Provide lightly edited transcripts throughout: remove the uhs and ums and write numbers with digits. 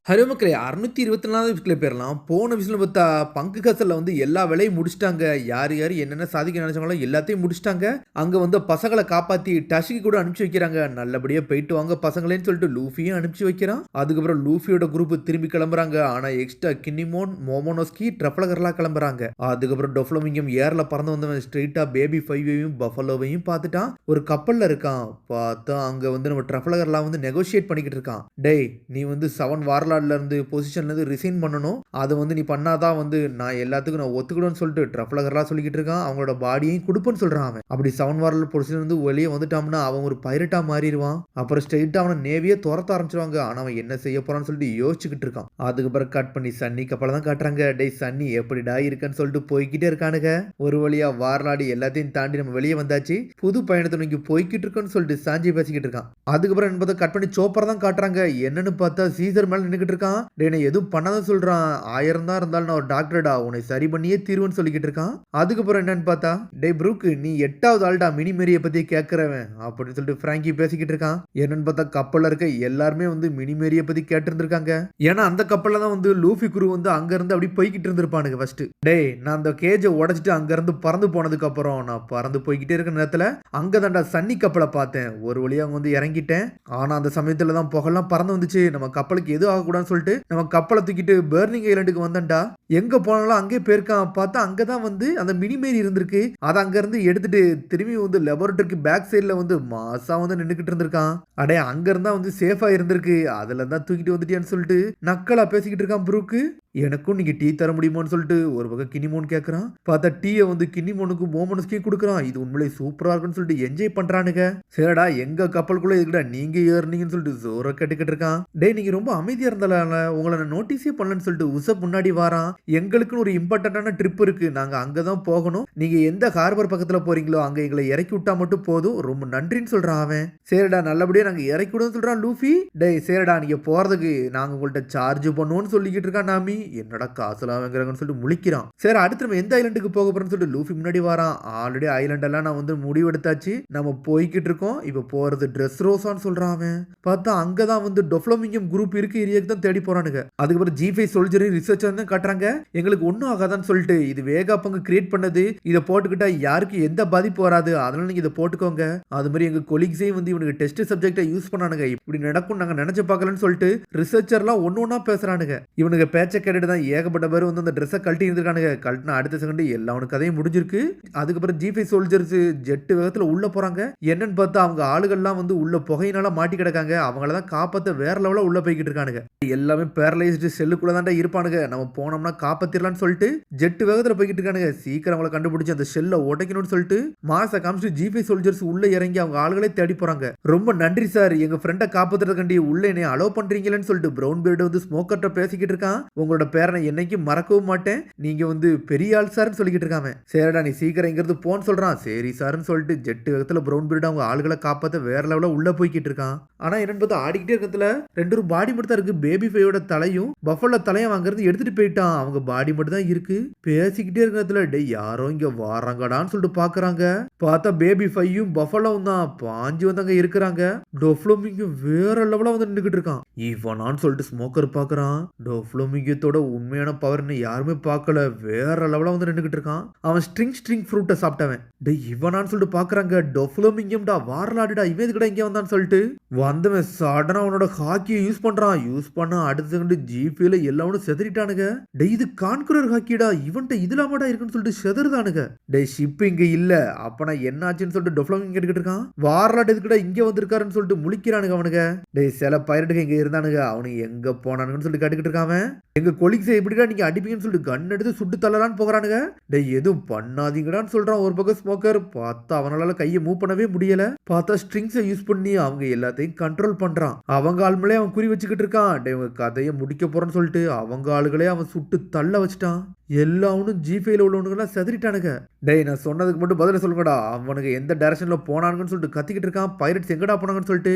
Hello மக்களே 624வது விசில போயிரலாம். போன விசில பார்த்தா பங்கு கசல்ல வந்து எல்லா வேலையும் முடிச்சுட்டாங்க. யார் யார் என்னென்ன சாதிக்க நினைச்சாங்களோ எல்லாத்தையும் முடிச்சுட்டாங்க. அங்க வந்து பசங்கள காப்பாத்தி டஷிக்கு கூட அனுப்பிச்சு வைக்கிறாங்க. நல்லபடியா போயிட்டு வாங்க பசங்களேன்னு சொல்லிட்டு லூஃபியும் அனுப்பிச்சு வைக்கிறான். அதுக்கப்புறம் லூஃபியோட குரூப் திரும்பி கிளம்புறாங்க. ஆனா எக்ஸ்ட்ரா கினிமோன், மோமோனோஸ்கி, ட்ரஃபலகர்லாம் கிளம்புறாங்க. அதுக்கப்புறம் டொஃப்ளமிங்கம் ஏர்ல பறந்து வந்தவன் ஸ்ட்ரெயிட்டா பேபி 5வையும் பஃபலோவையும் பார்த்துட்டான். ஒரு கப்பல்ல இருக்கான். பார்த்தா அங்க வந்து நம்ம ட்ரஃபலகர்லாம் வந்து நெகோஷியேட் பண்ணிக்கிட்டு இருக்கான். டேய் நீ வந்து 7 வார்லாட்ல இருந்து பொசிஷன்ல இருந்து ரிசைன் பண்ணணும். அது வந்து நீ பண்ணாதான் வந்து நான் எல்லாத்துக்கும் நான் ஒத்துக்கிடுவேன்னு சொல்லிட்டு ட்ரஃபலகர்லாம் சொல்லிக்கிட்டு இருக்கான். அவங்களோட பாடியையும் கொடுப்பேன்னு சொல்றான் அவன். அப்படி 7 வார்லாட் பொசிஷன்ல இருந்து வெளியே வந்துட்டான்னா அவன் ஒரு பைரட்டா மாறிடுவான். அப்புறம் ஸ்ட்ரெயிட்டா அவனை நேவியே துரத்த ஆரம்பிச்சிருவாங்க. ஆனா அவன் என்ன செய்ய போறான்னு சொல்லிட்டு யோசிச்சுக்கிட்டு இருக்கான். அதுக்கப்புறம் கட் பண்ணி சன்னி கப்பலை தான் காட்டுறாங்க. டேய் சன்னி எப்படிடா இருக்குன்னு சொல்லிட்டு போய்கிட்டே இருக்கானுங்க. ஒரு வழியா வார்லாடி எல்லாத்தையும் தாண்டி நம்ம வெளியே வந்தாச்சு. புது பயணத்தை நோக்கி போய்கிட்டு இருக்கோன்னு சொல்லிட்டு சாஞ்சி பேசிக்கிட்டு இருக்கான். அதுக்கப்புறம் என்பதை கட் பண்ணி சோப்பர் தான் காட்டுறாங்க. என்னன்னு பார்த்தா சீசர் மேல நின்னுக்கிட்டு இருக்கான். டேய் எதுவும் பண்ணாத சொல்றான். 1000 தான் இருந்தாலும் நான் ஒரு டாக்டர்டா உன்னை சரி பண்ணியே தீர்வுன்னு சொல்லிக்கிட்டு இருக்கான். அதுக்கப்புறம் என்னன்னு பார்த்தா டே ப்ரூக்கு நீ 8வது ஆள்டா மினிமேரியை பத்தி கேட்கிறவன் அப்படின்னு சொல்லிட்டு பிராங்கி பேசிக்கிட்டு இருக்கான். என்னன்னு பார்த்தா கப்பல்ல இருக்க எல்லாருமே வந்து மினிமேரியை பத்தி கேட்டு இருந்திருக்காங்க. ஏன்னா அந்த கப்பல்ல தான் வந்து லூஃபி குரு வந்து அங்க இருந்து அப்படி போய்கிட்டு இருந்திருப்பானுங்க ஃபர்ஸ்ட். டேய் நான் அந்த கேஜை உடைச்சிட்டு அங்க இருந்து பறந்து போனதுக்கு அப்புறம் நான் பறந்து போய்கிட்டே இருக்க நேரத்துல அங்க தான்டா சன்னி கப்பலை பார்த்தேன். ஒரு வழியா அங்க வந்து இறங்கிட்டேன். ஆனா அந்த சமயத்துல தான் புகெல்லாம் பறந்து வந்துச்சு. நம்ம கப்பலுக்கு எது ஆகக்கூடாதுன்னு சொல்லிட்டு நம்ம கப்பலை தூக்கிட்டு பர்னிங் ஐலண்டுக்கு வந்தேன்டா. எங்க போனாலும் அங்கே போயிருக்கான். பார்த்தா அங்கதான் வந்து அந்த மினிமேரி இருந்திருக்கு. அதை அங்க இருந்து எடுத்துட்டு திரும்பி வந்து லெபரட்டரிக்கு பேக் சைட்ல வந்து மாசா வந்து நின்னுக்கிட்டு இருந்திருக்கான். அடே அங்க இருந்தா வந்து சேஃபா இருந்திருக்கு. அதுல தான் தூக்கிட்டு வந்துட்டியான்னு சொல்லிட்டு நக்கலா பேசிக்கிட்டு இருக்கான் ப்ரூக்கு. எனக்கும் நீங்க டீ தர முடியுமோன்னு சொல்லிட்டு ஒரு பக்கம் கினிமோன் கேட்கறான். பார்த்தா டீயை வந்து கினிமோனுக்கும் மோமோனஸ்க்கும் கொடுக்குறான். இது உண்மையிலே சூப்பரா இருக்குன்னு சொல்லிட்டு என்ஜாய் பண்றானுங்க. சரிடா எங்க கப்பலுக்குள்ள இருக்குடா நீங்க ஏறினீங்கன்னு சொல்லிட்டு ஜோர கேட்டுக்கிட்டு இருக்கான். டே நீங்க ரொம்ப அமைதியா இருந்தால உங்களை நான் நோட்டீஸே பண்ணலன்னு சொல்லிட்டு உசப் முன்னாடி வாரான். எங்களுக்குன்னு ஒரு இம்பார்ட்டன்டான ட்ரிப் இருக்கு. நாங்க அங்கதான் போகணும். நீங்க எந்த ஹார்பர் பக்கத்துல போறீங்களோ அங்க எங்களை இறக்கி விட்டா மட்டும் போதும். ரொம்ப நன்றின்னு சொல்றான் அவன். சரிடா நல்லபடியா நாங்க இறக்கி விடுன்னு சொல்றான் லூஃபி. டே சரிடா நீங்க போறதுக்கு நாங்க உங்கள்ட்ட சார்ஜ் பண்ணுவோம்னு சொல்லிக்கிட்டு இருக்கான் நாமி. என்னடா காசுலாம் வாங்குறாங்கன்னு சொல்லிட்டு முழிக்கிறான். சரி அடுத்து நம்ம எந்த ஐலண்டுக்கு போக போறோம்னு சொல்லிட்டு லூஃபி முன்னாடி வரான். ஆல்ரெடி ஐலண்டெல்லாம் நான் வந்து முடிவெடுத்தாச்சு. நம்ம போய்கிட்டு இருக்கோம். இப்ப போறது ட்ரெஸ் ரோசான்னு சொல்றான் அவன். பார்த்தா அங்கதான் வந்து டொஃப்ளமிங்கம் குரூப் இருக்கு ஏரியாக்கு தான் தேடி போறானுங்க. அதுக்கப்புறம் G5 சோல்ஜர் ரிசர்ச் வந்து காட்டுறாங்க. எங்களுக்கு ஒன்றும் ஆகாதான்னு சொல்லிட்டு இது வேகா பங்கு கிரியேட் பண்ணது. இதை போட்டுக்கிட்டா யாருக்கு எந்த பாதிப்பு வராது. அதனால நீங்க இதை போட்டுக்கோங்க. அது மாதிரி எங்க கொலீக்ஸே வந்து இவனுக்கு டெஸ்ட் சப்ஜெக்டை யூஸ் பண்ணானுங்க. இப்படி நடக்கும் நாங்க நினைச்சு பார்க்கலன்னு சொல்லிட்டு ரிசர்ச்சர்லாம் ஒன்னா பேசுறானுங்க. இவனுக்கு பேச்சை கேட்டுட்டு தான் ஏகப்பட்ட பேர் வந்து அந்த ட்ரெஸ்ஸை கழட்டி இருந்திருக்கானுங்க. கழட்டினா அடுத்த செகண்ட் எல்லாவனுக்கு கதையும் முடிஞ்சிருக்கு. அதுக்கப்புறம் G5 சோல்ஜர்ஸ் ஜெட்டு வேகத்துல உள்ள போறாங்க. என்னன்னு பார்த்தா அவங்க ஆளுகள்லாம் வந்து உள்ள புகையினால மாட்டி கிடக்காங்க. அவங்கள தான் காப்பாத்த வேற லெவலா உள்ள போய்கிட்டு இருக்கானுங்க. எல்லாமே பேரலைஸ்டு செல்லுக்குள்ள தான்டா இருப்பானுங்க. நம்ம போனோம்னா காப்பாத்திரலாம்னு சொல்லிட்டு ஜெட்டு வேகத்துல போய்கிட்டு இருக்கானுங்க. சீக்கிரம் அவங்களை கண்டுபிடிச்சு அந்த செல்லை உடைக்கணும்னு சொல்லிட்டு மாச காமிச்சு G5 சோல்ஜர்ஸ் உள்ள இறங்கி அவங்க ஆளுகளே தேடி போறாங்க. ரொம்ப நன்றி சார் எங்க ஃப்ரெண்டை காப்பாத்துறதுக்காண்டி உள்ள என்னை அலோவ் பண்றீங்களேன்னு சொல்லிட்டு பிரவுன் பீர்டு வந்து ஸ்மோக்கர்ட்ட பேசிக்கிட்டு இருக்கான். உங்களோட பேரனை என்னைக்கும் மறக்கவும் மாட்டேன். நீங்க வந்து பெரிய ஆள் சார்னு சொல்லிக்கிட்டு இருக்காங்க. சரிடா நீ சீக்கிரம் இங்கிருந்து போன்னு சொல்றான். சரி சார்னு சொல்லிட்டு ஜெட்டு வேகத்துல பிரவுன் பீர்டு அவங்க ஆளுகளை காப்பாத்த வேற லெவல உள்ள போய்கிட்டு இருக்கான். ஆனா என்னன்னு பார்த்தா ஆடிக்கிட்டே இருக்கிறதுல 2 பாடி மட்டும் தான் இருக்கு. பேபி 5யோட தலையும் பஃபலோ தலையும் அங்கிருந்து எடுத்துட்டு போயிட்டான். அவங்க பாடி மட்டும் தான் இருக்கு. பேசிக்கிட்டே இருக்கிறதுல டே யாரோ இங்க வாராங்கடான்னு சொல்லிட்டு பாக்குறாங்க. பார்த்தா பேபி 5யும் பஃபலோவும் தான் பாஞ்சு வந்து அங்க இருக்கிறாங்க. டொஃப்ளமிங்கோ வேற லெவலா வந்து நின்றுகிட்டு இருக்கான். இவனான்னு சொல்லிட்டு ஸ்மோக்கர் பாக்குறான். டொஃப்ளமிங்கத்தோட உண்மையான பவர் யாருமே பார்க்கல. வேற லெவலா வந்து நின்றுகிட்டு இருக்கான். அவன் ஸ்ட்ரிங் ஃப்ரூட்டை சாப்பிட்டவன். டே இவனான்னு சொல்லிட்டு பாக்குறாங்க. டொஃப்ளமிங்கம்டா வாரலாடுடா இவன் இதுக்கடா இங்க வந்தான்னு சொல்லிட்டு வந்தவன் சடனா அவனோட ஹாக்கியை யூஸ் பண்றான். யூஸ் பண்ணா அடுத்த செகண்ட் G5ல எல்லாரும் செதறிட்டானுங்க. டே இது கான்குரர் ஹாக்கிடா இவன்ட்ட இதுலாமடா இருக்குன்னு சொல்லிட்டு செதறுதானுங்க. டே ஷிப் இங்க இல்ல அப்பனா என்னாச்சுன்னு சொல்லிட்டு டொஃப்ளமிங் கேட்டுக்கிட்டு இருக்கான். வாரலாட் எதுக்குடா இங்க வந்திருக்காருன்னு சொல்லிட்டு முழிக்கிறானுங்க அவனுங்க. டே சில பைரட்டுக்கு இங்க இருந்தானுங்க. அவனுக்கு எங்க போனானுங்கன்னு சொல்லிட்டு கேட்டுக்கிட்டு இருக்காம எங்க கொலிக்ஸை எப்படிடா நீங்க அடிப்பீங்கன்னு சொல்லிட்டு கன் எடுத்து சுட்டு தள்ளலான்னு போகிறானுங்க. டே எதுவும் பண்ணாதீங்கடான்னு சொல்றான் ஒரு பக்கம் ஸ்மோக்கர். பார்த்தா அவனால கையை மூவ் பண்ணவே முடியல. பார்த்தா ஸ்ட்ரிங்ஸை யூஸ் பண்ணி அவங்க எல்லாத்தையும் கண்ட்ரோல் பண்றான். அவங்க ஆளுங்களே அவன் குறி வச்சுக்கிட்டு இருக்கான். டே இவங்க கதையை முடிக்க போறேன்னு சொல்லிட்டு அவங்க ஆளுகளே அவன் சுட்டு தள்ள வச்சுட்டான். எல்லாவனும் ஜி5ல உள்ளவனுங்கெல்லாம் செதறிட்டானுங்க. டேய் நான் சொன்னதுக்கு மட்டும் பதில சொல்லுங்கடா. அவனுக்கு எந்த டைரக்ஷன்ல போனானுங்கன்னு சொல்லிட்டு கத்திக்கிட்டு இருக்கான். பைரட்ஸ் எங்கடா போனாங்கன்னு சொல்லிட்டு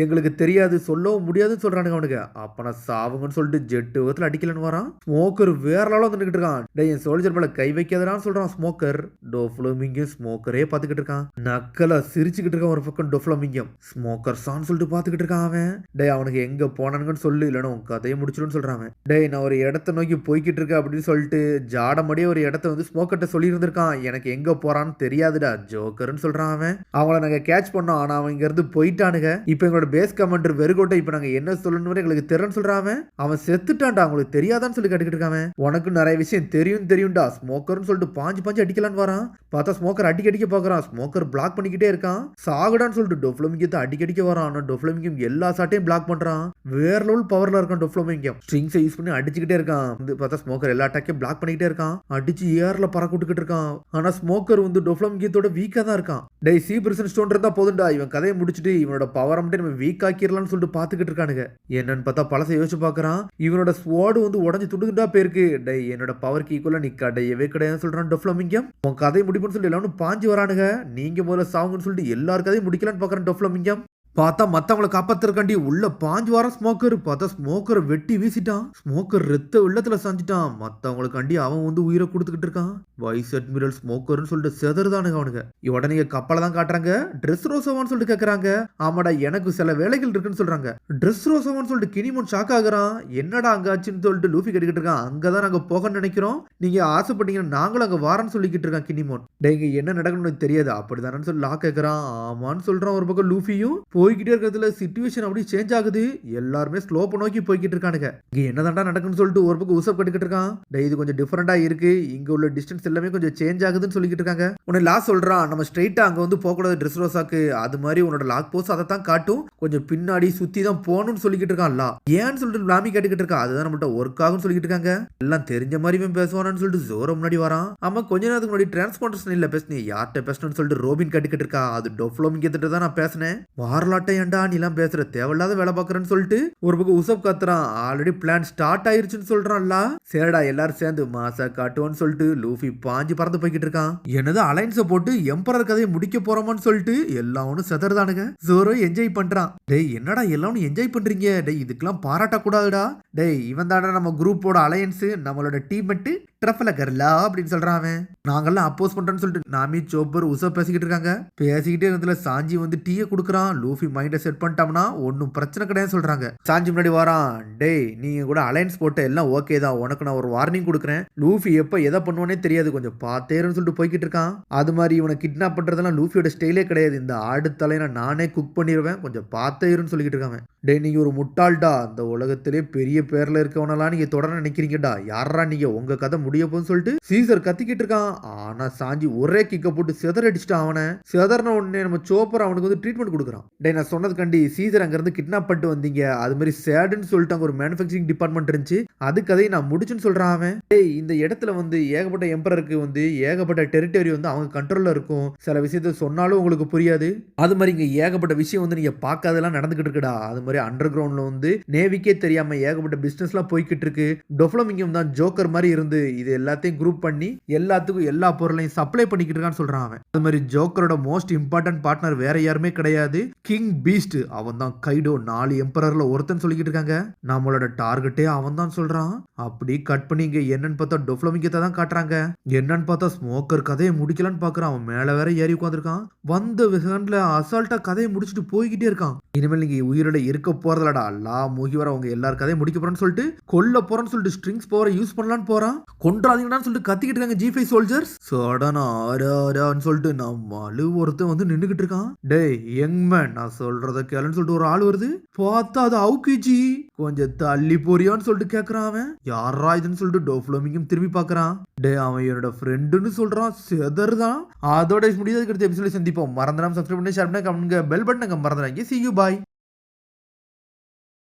எங்களுக்கு தெரியாது, சொல்லவும் முடியாதுன்னு சொல்றானுங்க அவனுங்க. அப்ப நான் சாவுங்கன்னு சொல்லிட்டு ஜெட்டு விதத்துல அடிக்கலன்னு வரான். ஸ்மோக்கர் வேற லெவலில் வந்துகிட்டு இருக்கான். டேய் என் சோல்ஜர் மேல கை வைக்காதடான்னு சொல்றான் ஸ்மோக்கர். டோஃப்ளமிங்கும் ஸ்மோக்கரே பார்த்துக்கிட்டு இருக்கான். நக்கலா சிரிச்சுக்கிட்டு இருக்கான் ஒரு பக்கம் டோஃப்ளமிங்கும். ஸ்மோக்கர் சான்னு சொல்லிட்டு பார்த்துக்கிட்டு இருக்கான் அவன். டேய் அவனுக்கு எங்க போனானுங்கன்னு சொல்லு, இல்லைன்னா உன் கதையை முடிச்சிடுன்னு சொல்றான் அவன். டேய் நான் ஒரு இடத்த நோக்கி போய்கிட்டு இருக்கேன் அப்படின்னு சொல்லிட்டு ஜாடமடியே ஒரு இடத்த வந்து ஸ்மோக்கர்ட்ட சொல்லி இருந்திருக்கான். எனக்கு எங்க போறான்னு தெரியாதுடா ஜோக்கர்னு சொல்றான் அவன். அவங்கள நாங்க கேட்ச் பண்ணோம், ஆனா அவன் இங்க இருந்து போயிட்டானுங்க. இப்போ எங்களோட பேஸ் கமாண்டர் வெறுகோட்டை இப்போ நாங்க என்ன சொல்லணும்னு எங்களுக்கு தெரியன்னு சொல்றான் அவன். அவன் செத்துட்டான்டா, அவங்களுக்கு தெரியாதான்னு சொல்லி கேட்டுக்கிட்டு இருக்கான். உனக்கு நிறைய விஷயம் தெரியும்டா ஸ்மோக்கர்னு சொல்லிட்டு பாஞ்சு அடிக்கலான்னு வரான். பார்த்தா ஸ்மோக்கர் அடிக்க பாக்குறான். ஸ்மோக்கர் பிளாக் பண்ணிக்கிட்டே இருக்கான். சாகுடான்னு சொல்லிட்டு டொஃப்ளமிங்கத்தை அடிக்க வரான். ஆனா டொஃப்ளமிங்கம் எல்லா சாட்டையும் பிளாக் பண்றான். வேற லெவல் பவர்ல இருக்கான் டொஃப்ளமிங்கம். ஸ்ட்ரிங்ஸை யூஸ் பண்ணி அடிச்சுக்கிட்டே இருக்கான். வந்து பார்த்தா ஸ்மோக்கர் எல்லா அட்டாக்கையும் பிளாக் பண்ணிக்கிட்டே இருக்கான். அடிச்சு ஏர்ல பறக்க விட்டுக்கிட்டு இருக்கான். ஆனா ஸ்மோக்கர் வந்து டொஃப்ளமிங்கத்தோட வீக்கா தான் இருக்கான். டேய் C% ஸ்டோன் இருந்தா போதும்டா, இவன் கதையை முடிச்சுட்டு இவனோட பவரை மட்டும் நம்ம வீக் ஆக்கிடலாம்னு சொல்லிட்டு பாத்துக்கிட்டு இருக்கானுங்க. என்னன்னு பார்த்தா பழசை யோசிச்சு பாக்குறான். இவனோட ஸ்வாடு வந்து உடஞ்சு துண்டுதுண்டா போயிருக்கு. டேய் என்னோட பவருக்கு ஈக்குவலா நீ கிடையவே கிடையாதுன்னு சொல்றான் டொஃப்ளமிங்கம். உன் கதையை முடிப்புன்னு சொல்லி எல்லாரும் பாஞ்சு வரானுங்க. நீங்க முதல்ல சாவுங்கன்னு சொல்லிட்டு எல்லார் கதையும் முடிக்கலான்னு பாக்குறான் டொஃப்ளமிங்கம். பார்த்தா மத்தவங்களை காப்பாத்துறக்காண்டி உள்ள பாஞ்சு வாரம் ஸ்மோக்கர். பார்த்தா ஸ்மோக்கரை வெட்டி வீசிட்டான். ஸ்மோக்கர் ரத்த வெள்ளத்துல சாஞ்சிட்டான். மத்தவங்களுக்காண்டி அவன் வந்து உயிரை கொடுத்துக்கிட்டு இருக்கான். வைஸ் அட்மிரல் ஸ்மோக்கர்னு சொல்லிட்டு செதறுதானுங்க அவனுங்க. உடனே கப்பலை தான் காட்டுறாங்க. ட்ரெஸ் ரோசோவான்னு சொல்லிட்டு கேட்கறாங்க. ஆமாடா எனக்கு சில வேலைகள் இருக்குன்னு சொல்றாங்க. ட்ரெஸ் ரோசோவான்னு சொல்லிட்டு கினிமோன் ஷாக் ஆகுறான். என்னடா அங்க ஆச்சுன்னு சொல்லிட்டு லூஃபி கேட்டுக்கிட்டு இருக்கான். அங்கதான் நாங்க போகணும்னு நினைக்கிறோம், நீங்க ஆசைப்பட்டீங்கன்னா நாங்களும் அங்க வாரன்னு சொல்லிக்கிட்டு இருக்கான் கினிமோன். டேங்க என்ன நடக்கணும்னு தெரியாது அப்படிதானு சொல்லி லாக் கேட்கறான். ஆமான்னு சொல்றான் ஒரு பக்கம் லூஃபியும். போய்கிட்டே இருக்கிறதுல சிச்சுவேஷன் அப்படி சேஞ்ச் ஆகுது. எல்லாருமே ஸ்லோப்பை நோக்கி போய்கிட்டு இருக்கானுங்க. இங்க என்னதான்டா நடக்குன்னு சொல்லிட்டு ஒரு பக்கம் உசப் கட்டுக்கிட்டு இருக்கான். டே இது கொஞ்சம் டிஃபரெண்டா இருக்கு, இங்க உள்ள டிஸ்டன்ஸ் எல்லாமே கொஞ்சம் சேஞ்ச் ஆகுதுன்னு சொல்லிக்கிட்டு இருக்காங்க. உன்னை லாக் சொல்றான், நம்ம ஸ்ட்ரைட்டா அங்க வந்து போக கூடாது ட்ரெஸ் ரோசாக்கு, அது மாதிரி உன்னோட லாக் போஸ்ட் அதை தான் காட்டும், கொஞ்சம் பின்னாடி சுத்தி தான் போகணும்னு சொல்லிக்கிட்டு இருக்கான். ஏன்னு சொல்லிட்டு லாமி கேட்டுக்கிட்டு இருக்கா. அதுதான் நம்மள்ட்ட ஒர்க் ஆகும்னு சொல்லிக்கிட்டு இருக்காங்க. எல்லாம் தெரிஞ்ச மாதிரி இவன் பேசுவானு சொல்லிட்டு ஜோரோ முன்னாடி வரான். ஆமா கொஞ்ச நேரத்துக்கு முன்னாடி டிரான்ஸ்போர்டேஷன் இல்ல பேசுனேன், யார்கிட்ட பேசணும்னு சொல்லிட்டு ரோபின் கேட்டுக்கிட்டு இருக்கா. அது டொஃப்ளோமிங் கிட்ட தான் நான் பேசினேன். வாரலாட்டை ஏன்டா நீ எல்லாம் பேசுற, தேவையில்லாத வேலை பாக்குறேன்னு சொல்லிட்டு ஒரு பக்கம் உசப் கத்துறான். ஆல்ரெடி பிளான் ஸ்டார்ட் ஆயிருச்சுன்னு சொல்றான்ல. சரிடா எல்லாரும் சேர்ந்து மாசா காட்டுவோன்னு சொல்லிட்டு லூஃபி பாஞ்சு பறந்து போய்கிட்டு இருக்கான். என்னது அலைன்ஸை போட்டு எம்பரர் கதையை முடிக்க போறோமான்னு சொல்லிட்டு எல்லாரும் செதறதானுங்க. ஜோரோ என்ஜாய் பண்றான். டேய் என்னடா எல்லாரும் என்ஜாய் பண்றீங்க, டேய் இதுக்கெல்லாம் பாராட்ட கூடாதுடா. டேய் இவன் தானே நம்ம குரூப்போட அலையன்ஸ், நம்மளோட டீம் மட்டும் ட்ரஃபலகர்லா அப்படின்னு சொல்றான் அவன். நாங்கெல்லாம் அப்போஸ் பண்றோன்னு சொல்லிட்டு நாமி சோப்பர் உசப் பேசிக்கிட்டு இருக்காங்க. பேசிக்கிட்டே இருக்கிறதுல சாஞ்சி வந்து டீயை கொடுக்குறான். லூஃபி மைண்டை செட் பண்ணிட்டோம்னா ஒன்னும் பிரச்சனை கிடையாது சொல்றாங்க. சாஞ்சி முன்னாடி வரான். டேய் நீங்க கூட அலைன்ஸ் போட்ட எல்லாம் ஓகே தான், உனக்கு நான் ஒரு வார்னிங் கொடுக்குறேன். லூஃபி எப்ப எதை பண்ணுவானே தெரியாது, கொஞ்சம் பார்த்தேருன்னு சொல்லிட்டு போய்கிட்டு இருக்கான். அது மாதிரி இவனை கிட்னாப் பண்றதெல்லாம் லூஃபியோட ஸ்டைலே கிடையாது. இந்த ஆடு தலையை நானே குக் பண்ணிடுவேன், கொஞ்சம் பார்த்தேருன்னு சொல்லிக்கிட்டு இருக்காங்க. டேய் நீங்க ஒரு முட்டாள்டா, அந்த உலகத்திலே பெரிய பேர்ல இருக்கவனெல்லாம் நீங்க தொடர நினைக்கிறீங்கடா, யாரா நீங்க, உங்க கதை முடிய போன்னு சொல்லிட்டு சீசர் கத்திக்கிட்டு இருக்கான். ஆனா சாஞ்சி ஒரே கிக்க போட்டு செதறடிச்சிட்டான் அவனை. செதறன உடனே நம்ம சோப்பர் அவனுக்கு வந்து ட்ரீட்மெண்ட் கொடுக்குறான். டே நான் சொன்னது கண்டி சீசர் அங்க இருந்து கிட்னாப் பண்ணிட்டு வந்தீங்க, அது மாதிரி சேடுன்னு சொல்லிட்டு அங்க ஒரு மேனுஃபேக்சரிங் டிபார்ட்மெண்ட் இருந்துச்சு, அது கதையை நான் முடிச்சுன்னு சொல்றான் அவன். டேய் இந்த இடத்துல வந்து ஏகப்பட்ட எம்பரருக்கு வந்து ஏகப்பட்ட டெரிட்டரி வந்து அவங்க கண்ட்ரோல்ல இருக்கும், சில விஷயத்த சொன்னாலும் உங்களுக்கு புரியாது. அது மாதிரி இங்க ஏகப்பட்ட விஷயம் வந்து நீங்க பார்க்காதெல்லாம் நடந்துகிட்டு இருக்குடா. அது மாதிரி அண்டர் கிரவுண்ட்ல வந்து நேவிக்கே தெரியாம ஏகப்பட்ட பிசினஸ் எல்லாம் போய்கிட்டு இருக்கு. டொஃப்ளமிங்கம் தான் ஜோக்கர் மாதிரி இருந்து இது எல்லாத்தையும் குரூப் பண்ணி எல்லாத்துக்கும் எல்லா பொருளையும் சப்ளை பண்ணிக்கிட்டு இருக்கான்னு சொல்றான் அவன். அது மாதிரி ஜோக்கரோட மோஸ்ட் இம்பார்ட்டன்ட் பார்ட்னர் வேற யாருமே கிடையாது, கிங் பீஸ்ட். அவன் தான் கைடோ, 4 எம்பரர்ல ஒருத்தன் சொல்லிக்கிட்டு இருக்காங்க. நம்மளோட டார்கெட்டே அவன் தான் சொல்றான். அப்படி கட் பண்ணி இங்க என்னன்னு பார்த்தா டொஃப்ளமிங்கத்தை தான் காட்டுறாங்க. என்னன்னு பார்த்தா ஸ்மோக்கர் கதையை முடிக்கலான்னு பாக்குறான். அவன் மேல வேற ஏறி உட்காந்துருக்கான். வந்த விசன்ல அசால்ட்டா கதையை முடிச்சுட்டு போய்கிட்டே இருக்கான். இனிமேல் நீங்க உயிரோட இருக்க போறதுலடா, லா மூகி வர அவங்க எல்லாரும் கதையை முடிக்க போறேன்னு சொல்லிட்டு கொல்ல போறேன்னு சொல்லிட்டு ஸ்ட்ரிங்ஸ் பவரை யூஸ் பண்ணலான்னு போறான். கொன்றாதீங்கடான்னு சொல்லிட்டு கத்திக்கிட்டு இருக்காங்க G5 சோல்ஜர்ஸ். சடனா ஆரான்னு சொல்லிட்டு நம்மளு ஒருத்தன் வந்து நின்னுகிட்டு இருக்கான். டேய் யங் மேன் நான் சொல்றத கேளுன்னு சொல்லிட்டு ஒரு ஆள் வருது. பார்த்தா அது அவுக்கிஜி. கொஞ்சம் தள்ளி போறியான்னு சொல்லிட்டு கேக்குறான் அவன். யாரா இதுன்னு சொல்லிட்டு டொஃப்ளமிங்கும் திரும்பி பாக்குறான். டே அவன் என்னோட ஃப்ரெண்டுன்னு சொல்றான். செதர்தான். அதோட முடியாது அடுத்த எபிசோட சந்திப்போம். மறந்துடாம சப்ஸ்கிரைப் பண்ணி ஷேர் பண்ணி கமெண்ட் பெல் பட்டனை மறந்துடாங்க. See you bye.